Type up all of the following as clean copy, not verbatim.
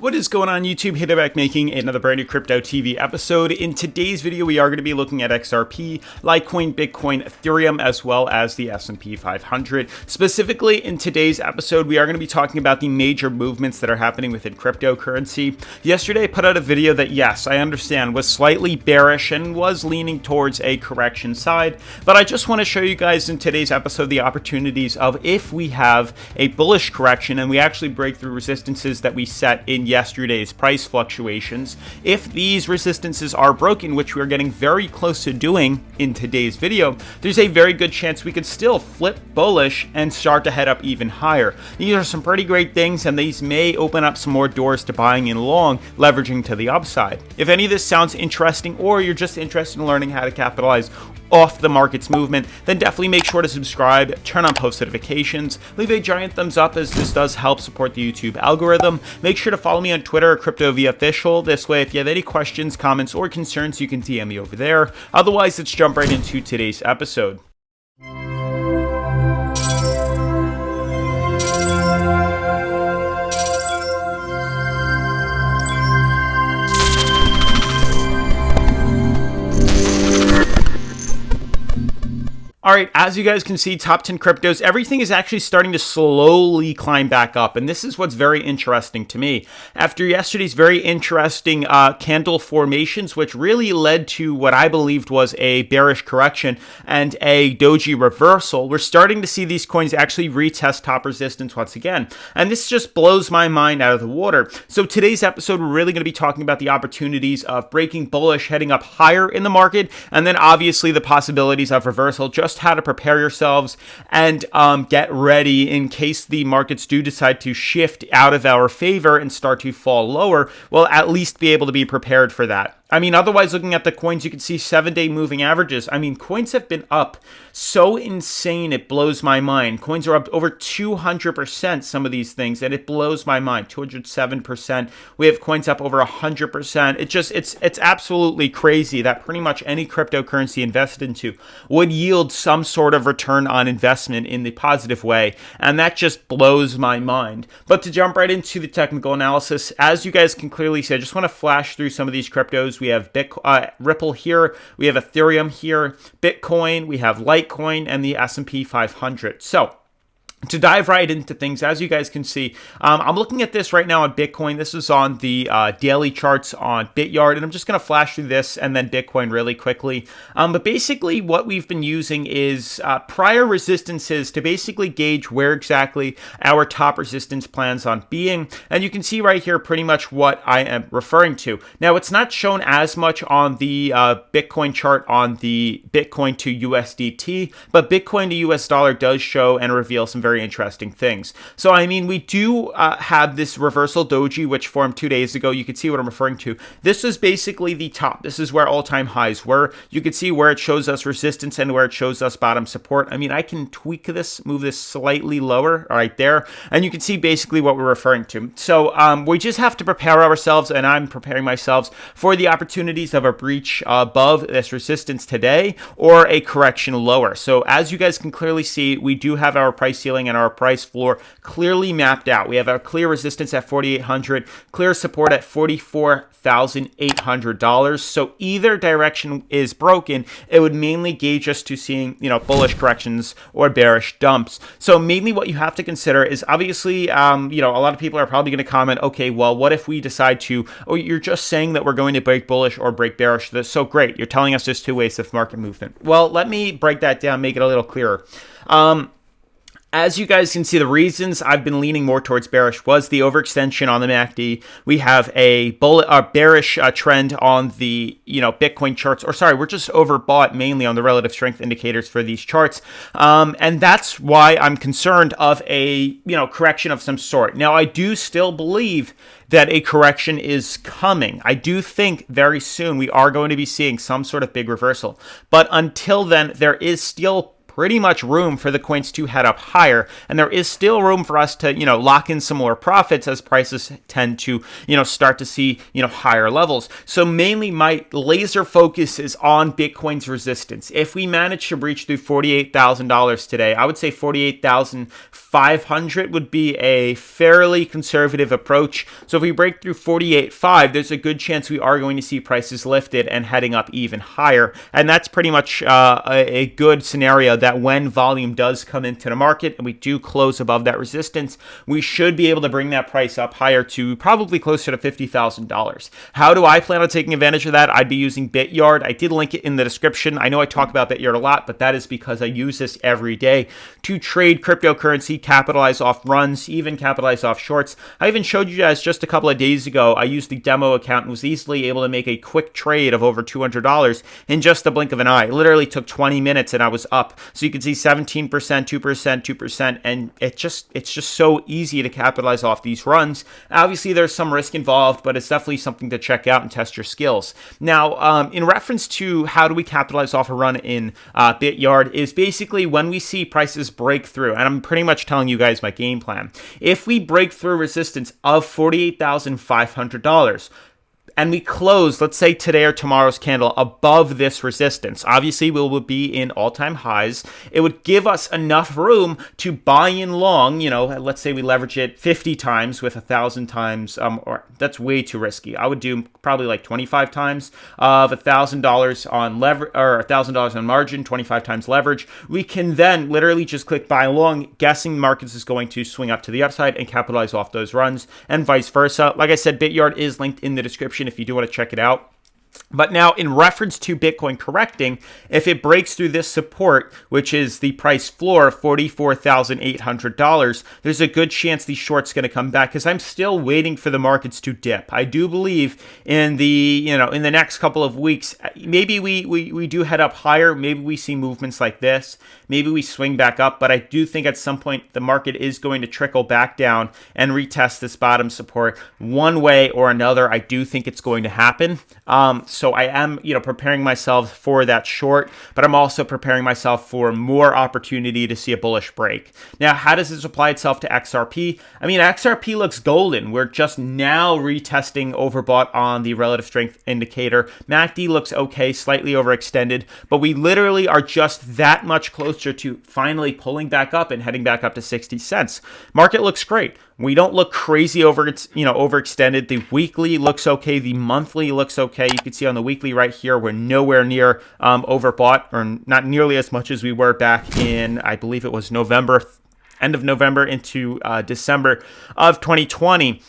What is going on YouTube? Hitler back making another brand new Crypto TV episode. In today's video, we are going to be looking at XRP, Litecoin, Bitcoin, Ethereum, as well as the S&P 500. Specifically, in today's episode, we are going to be talking about the major movements that are happening within cryptocurrency. Yesterday, I put out a video that, yes, I understand, was slightly bearish and was leaning towards a correction side, but I just want to show you guys in today's episode the opportunities of if we have a bullish correction and we actually break through resistances that we set in yesterday's price fluctuations. If these resistances are broken, which we're getting very close to doing in today's video, there's a very good chance we could still flip bullish and start to head up even higher. These are some pretty great things, and these may open up some more doors to buying in long, leveraging to the upside. If any of this sounds interesting, or you're just interested in learning how to capitalize off the market's movement, then definitely make sure to subscribe, turn on post notifications, leave a giant thumbs up as this does help support the YouTube algorithm. Make sure to follow me on Twitter, CryptoVOfficial. This way, if you have any questions, comments, or concerns, you can DM me over there. Otherwise, let's jump right into today's episode. All right, as you guys can see, top 10 cryptos, everything is actually starting to slowly climb back up. And this is what's very interesting to me. After yesterday's very interesting candle formations, which really led to what I believed was a bearish correction and a doji reversal, we're starting to see these coins actually retest top resistance once again. And this just blows my mind out of the water. So today's episode, we're really going to be talking about the opportunities of breaking bullish, heading up higher in the market, and then obviously the possibilities of reversal, just how to prepare yourselves and get ready in case the markets do decide to shift out of our favor and start to fall lower. We'll at least be able to be prepared for that. I mean, otherwise, looking at the coins, you can see 7-day moving averages. I mean, coins have been up so insane, it blows my mind. Coins are up over 200%, some of these things, and it blows my mind. 207%. We have coins up over 100%. It's absolutely crazy that pretty much any cryptocurrency invested into would yield some sort of return on investment in the positive way, and that just blows my mind. But to jump right into the technical analysis, as you guys can clearly see, I just want to flash through some of these cryptos. We have Ripple here, we have Ethereum here, Bitcoin, we have Litecoin, and the S&P 500. So to dive right into things, as you guys can see, I'm looking at this right now on Bitcoin. This is on the daily charts on Bityard, and I'm just going to flash through this and then Bitcoin really quickly. But basically what we've been using is prior resistances to basically gauge where exactly our top resistance plans on being. And you can see right here pretty much what I am referring to. Now, it's not shown as much on the Bitcoin chart on the Bitcoin to USDT, but Bitcoin to US dollar does show and reveal some very interesting things. So, I mean, we do have this reversal doji, which formed 2 days ago. You can see what I'm referring to. This is basically the top. This is where all-time highs were. You can see where it shows us resistance and where it shows us bottom support. I mean, I can tweak this, move this slightly lower right there, and you can see basically what we're referring to. So, we just have to prepare ourselves, and I'm preparing myself for the opportunities of a breach above this resistance today or a correction lower. So, as you guys can clearly see, we do have our price ceiling and our price floor clearly mapped out. We have a clear resistance at 4,800, clear support at $44,800. So either direction is broken, it would mainly gauge us to seeing, bullish corrections or bearish dumps. So mainly what you have to consider is obviously, a lot of people are probably going to comment, okay, well, what if we decide to, you're just saying that we're going to break bullish or break bearish. That's so great. You're telling us there's two ways of market movement. Well, let me break that down, make it a little clearer. As you guys can see, the reasons I've been leaning more towards bearish was the overextension on the MACD. We have a bearish trend on the Bitcoin charts, we're just overbought mainly on the relative strength indicators for these charts, and that's why I'm concerned of a correction of some sort. Now, I do still believe that a correction is coming. I do think very soon we are going to be seeing some sort of big reversal, but until then, there is still pretty much room for the coins to head up higher, and there is still room for us to, lock in some more profits as prices tend to, start to see, higher levels. So mainly my laser focus is on Bitcoin's resistance. If we manage to breach through $48,000 today, I would say 48,500 would be a fairly conservative approach. So if we break through 48.5, there's a good chance we are going to see prices lifted and heading up even higher. And that's pretty much a good scenario that when volume does come into the market and we do close above that resistance, we should be able to bring that price up higher to probably closer to $50,000. How do I plan on taking advantage of that? I'd be using Bityard. I did link it in the description. I know I talk about Bityard a lot, but that is because I use this every day to trade cryptocurrency, capitalize off runs, even capitalize off shorts. I even showed you guys just a couple of days ago, I used the demo account and was easily able to make a quick trade of over $200 in just the blink of an eye. It literally took 20 minutes and I was up. So you can see 17%, 2%, 2%, and it's just so easy to capitalize off these runs. Obviously, there's some risk involved, but it's definitely something to check out and test your skills. Now, in reference to how do we capitalize off a run in Bityard is basically when we see prices break through, and I'm pretty much telling you guys my game plan. If we break through resistance of $48,500, and we close, let's say today or tomorrow's candle above this resistance, obviously we will be in all-time highs. It would give us enough room to buy in long, let's say we leverage it 50 times with 1,000 times, or that's way too risky. I would do probably like 25 times of $1,000 on leverage, or $1,000 on margin, 25 times leverage. We can then literally just click buy long, guessing markets is going to swing up to the upside and capitalize off those runs, and vice versa. Like I said, Bityard is linked in the description if you do want to check it out. But now, in reference to Bitcoin correcting, if it breaks through this support, which is the price floor of $44,800, there's a good chance the short's going to come back because I'm still waiting for the markets to dip. I do believe in the, in the next couple of weeks, maybe we do head up higher. Maybe we see movements like this. Maybe we swing back up. But I do think at some point the market is going to trickle back down and retest this bottom support one way or another. I do think it's going to happen. So I am, preparing myself for that short, but I'm also preparing myself for more opportunity to see a bullish break. Now, how does this apply itself to XRP? I mean, XRP looks golden. We're just now retesting overbought on the relative strength indicator. MACD looks okay, slightly overextended, but we literally are just that much closer to finally pulling back up and heading back up to 60 cents. Market looks great. We don't look crazy overextended. The weekly looks okay. The monthly looks okay. You can see on the weekly right here, we're nowhere near overbought, or not nearly as much as we were back in, I believe it was November, end of November into December of 2020.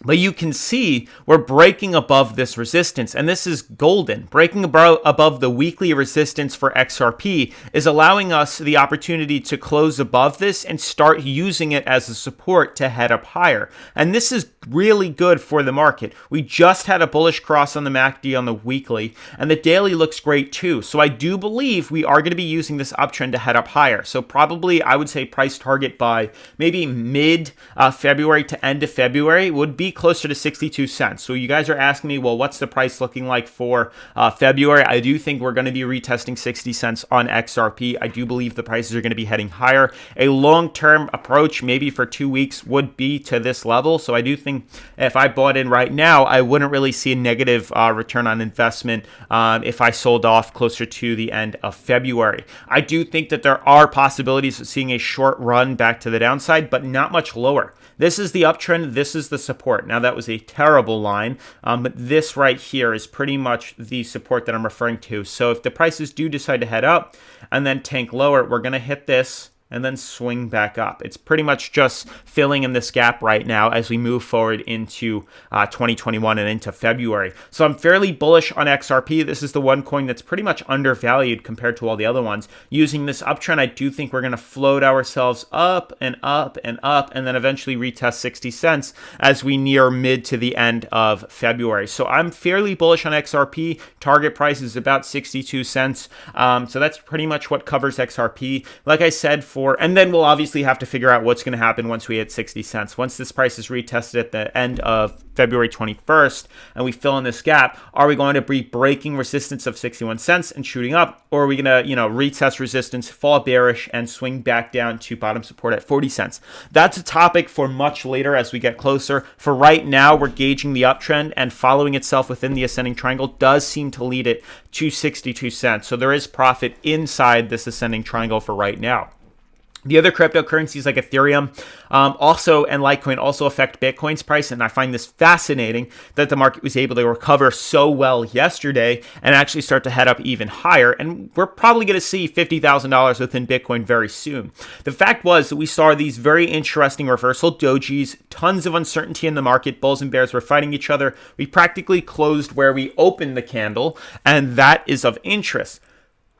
But you can see we're breaking above this resistance, and this is golden. Breaking above the weekly resistance for XRP is allowing us the opportunity to close above this and start using it as a support to head up higher. And this is really good for the market. We just had a bullish cross on the MACD on the weekly, and the daily looks great too. So I do believe we are going to be using this uptrend to head up higher. So probably I would say price target by maybe mid-February to end of February would be closer to 62 cents. So you guys are asking me, well, what's the price looking like for February? I do think we're going to be retesting 60 cents on XRP. I do believe the prices are going to be heading higher. A long-term approach, maybe for 2 weeks, would be to this level. So I do think if I bought in right now, I wouldn't really see a negative return on investment if I sold off closer to the end of February. I do think that there are possibilities of seeing a short run back to the downside, but not much lower. This is the uptrend. This is the support. Now, that was a terrible line, but this right here is pretty much the support that I'm referring to. So if the prices do decide to head up and then tank lower, we're going to hit this and then swing back up. It's pretty much just filling in this gap right now as we move forward into 2021 and into February. So I'm fairly bullish on XRP. This is the one coin that's pretty much undervalued compared to all the other ones. Using this uptrend, I do think we're going to float ourselves up and up and up, and then eventually retest 60 cents as we near mid to the end of February. So I'm fairly bullish on XRP. Target price is about 62 cents. So that's pretty much what covers XRP. Like I said, for 174. And then we'll obviously have to figure out what's going to happen once we hit 60 cents. Once this price is retested at the end of February 21st and we fill in this gap, are we going to be breaking resistance of 61 cents and shooting up? Or are we going to, retest resistance, fall bearish, and swing back down to bottom support at 40 cents? That's a topic for much later as we get closer. For right now, we're gauging the uptrend, and following itself within the ascending triangle does seem to lead it to 62 cents. So there is profit inside this ascending triangle for right now. The other cryptocurrencies like Ethereum also and Litecoin also affect Bitcoin's price, and I find this fascinating that the market was able to recover so well yesterday and actually start to head up even higher, and we're probably going to see $50,000 within Bitcoin very soon. The fact was that we saw these very interesting reversal dojis, tons of uncertainty in the market, bulls and bears were fighting each other. We practically closed where we opened the candle, and that is of interest.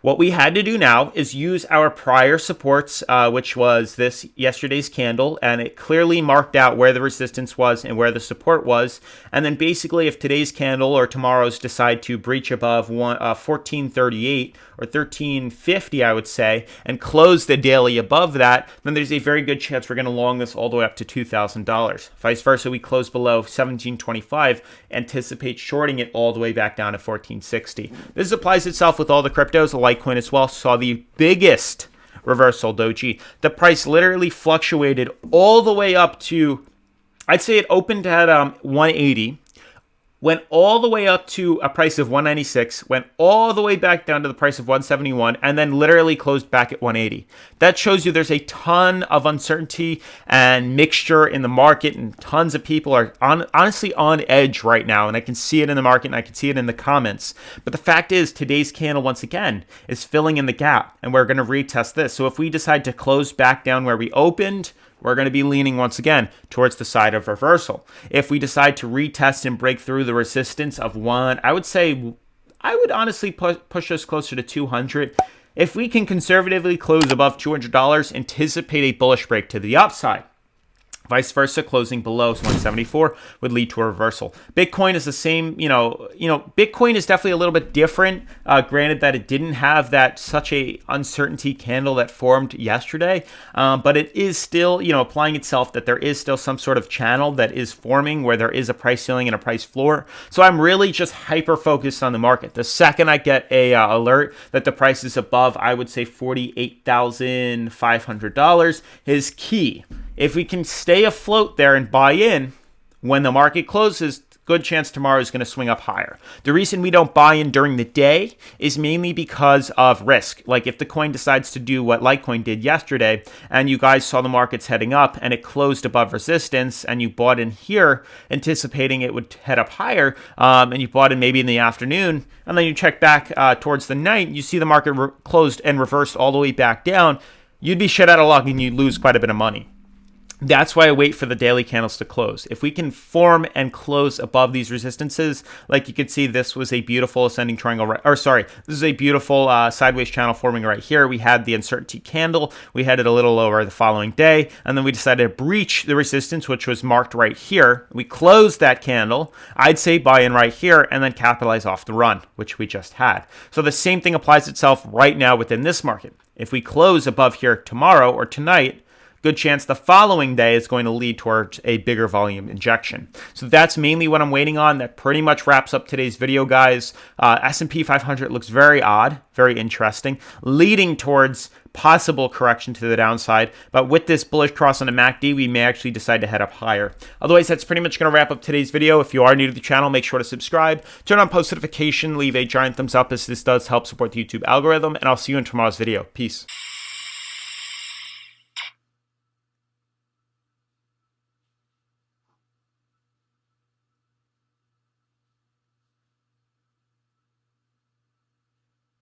What we had to do now is use our prior supports, which was this yesterday's candle, and it clearly marked out where the resistance was and where the support was. And then basically, if today's candle or tomorrow's decide to breach above 1438 or 1350, I would say, and close the daily above that, then there's a very good chance we're going to long this all the way up to $2,000. Vice versa, we close below 1725, anticipate shorting it all the way back down to 1460. This applies itself with all the cryptos. Litecoin as well saw the biggest reversal doji. The price literally fluctuated all the way up to, I'd say it opened at 180, went all the way up to a price of 196, went all the way back down to the price of 171, and then literally closed back at 180. That shows you there's a ton of uncertainty and mixture in the market, and tons of people are honestly on edge right now, and I can see it in the market, and I can see it in the comments. But the fact is, today's candle, once again, is filling in the gap, and we're going to retest this. So if we decide to close back down where we opened, we're going to be leaning once again towards the side of reversal. If we decide to retest and break through the resistance of one, I would honestly push us closer to 200. If we can conservatively close above $200, anticipate a bullish break to the upside. Vice versa, closing below 174 would lead to a reversal. Bitcoin is the same, Bitcoin is definitely a little bit different. Granted that it didn't have such a uncertainty candle that formed yesterday, but it is still, applying itself that there is still some sort of channel that is forming where there is a price ceiling and a price floor. So I'm really just hyper focused on the market. The second I get a alert that the price is above, I would say $48,500 is key. If we can stay afloat there and buy in, when the market closes, good chance tomorrow is going to swing up higher. The reason we don't buy in during the day is mainly because of risk. Like if the coin decides to do what Litecoin did yesterday, and you guys saw the markets heading up and it closed above resistance, and you bought in here anticipating it would head up higher, and you bought in maybe in the afternoon, and then you check back towards the night, you see the market closed and reversed all the way back down, you'd be shit out of luck and you'd lose quite a bit of money. That's why I wait for the daily candles to close. If we can form and close above these resistances, like you can see, this was a beautiful ascending triangle, this is a beautiful sideways channel forming right here. We had the uncertainty candle. We had it a little lower the following day, and then we decided to breach the resistance, which was marked right here. We closed that candle. I'd say buy in right here and then capitalize off the run, which we just had. So the same thing applies itself right now within this market. If we close above here tomorrow or tonight, good chance the following day is going to lead towards a bigger volume injection. So that's mainly what I'm waiting on. That pretty much wraps up today's video, guys. S&P 500 looks very odd, very interesting, leading towards possible correction to the downside. But with this bullish cross on the MACD, we may actually decide to head up higher. Otherwise, that's pretty much going to wrap up today's video. If you are new to the channel, make sure to subscribe, turn on post notification, leave a giant thumbs up as this does help support the YouTube algorithm, and I'll see you in tomorrow's video. Peace.